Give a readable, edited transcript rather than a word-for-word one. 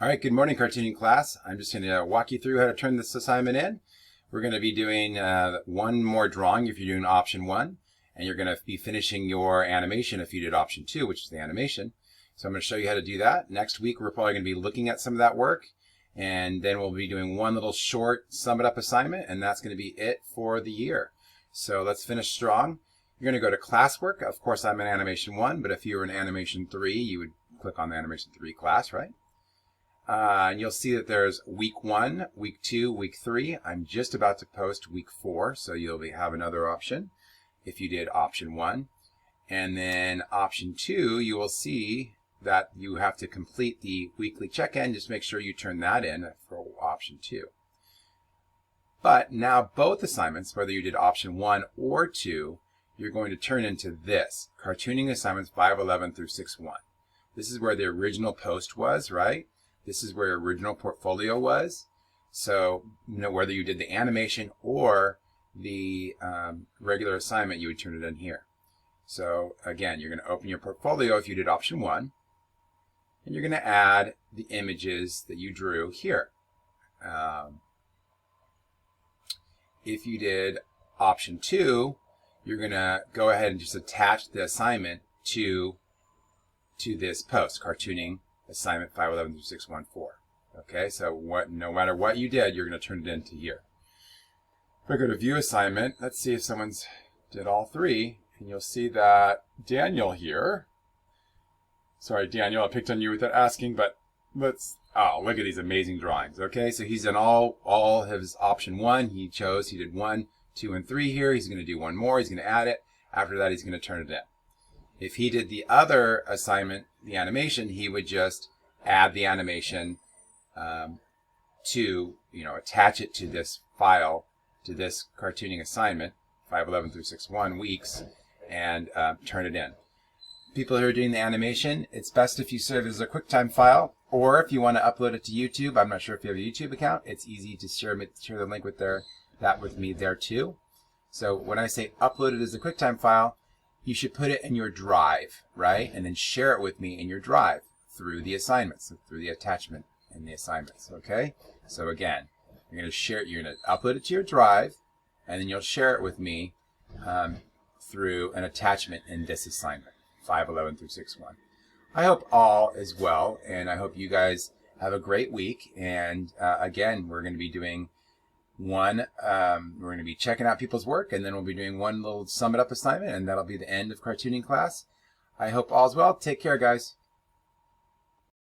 All right, good morning, cartooning class. I'm just going to walk you through how to turn this assignment in. We're going to be doing one more drawing if you're doing option 1, and you're going to be finishing your animation if you did option 2, which is the animation. So I'm going to show you how to do that. Next week, we're probably going to be looking at some of that work, and then we'll be doing one little short sum it up assignment, and that's going to be it for the year. So let's finish strong. You're going to go to classwork. Of course, I'm in animation 1, but if you were in animation 3, you would click on the animation 3 class, right? And you'll see that there's week 1, week 2, week 3. I'm just about to post week 4, so you'll have another option if you did option 1. And then option 2, you will see that you have to complete the weekly check-in. Just make sure you turn that in for option 2. But now both assignments, whether you did option 1 or 2, you're going to turn into this, cartooning assignments 511 through 6-1. This is where the original post was, right? This is where your original portfolio was. So, whether you did the animation or the regular assignment, you would turn it in here. So again, you're going to open your portfolio if you did option 1, and you're going to add the images that you drew here. If you did option 2, you're going to go ahead and just attach the assignment to this post, cartooning assignment 511 through 614. Okay, so no matter what you did, you're going to turn it into here. If I go to view assignment, let's see if someone's did all 3, and you'll see that Daniel here. Sorry, Daniel, I picked on you without asking, but oh, look at these amazing drawings. Okay, so he's done all his option 1. He did 1, 2, and 3 here. He's going to do one more. He's going to add it. After that, he's going to turn it in. If he did the other assignment, the animation, he would just add the animation to, attach it to this file, to this cartooning assignment, 511 through 6-1 weeks, and turn it in. People who are doing the animation, it's best if you save it as a QuickTime file, or if you want to upload it to YouTube. I'm not sure if you have a YouTube account. It's easy to share the link with that with me there too. So when I say upload it as a QuickTime file, you should put it in your drive, right? And then share it with me in your drive through the assignments, through the attachment in the assignments, okay? So again, you're going to upload it to your drive, and then you'll share it with me through an attachment in this assignment, 511 through 6-1. I hope all is well, and I hope you guys have a great week. And again, we're going to be doing we're going to be checking out people's work, and then we'll be doing one little sum it up assignment, and that'll be the end of cartooning class. I hope all's well. Take care, guys.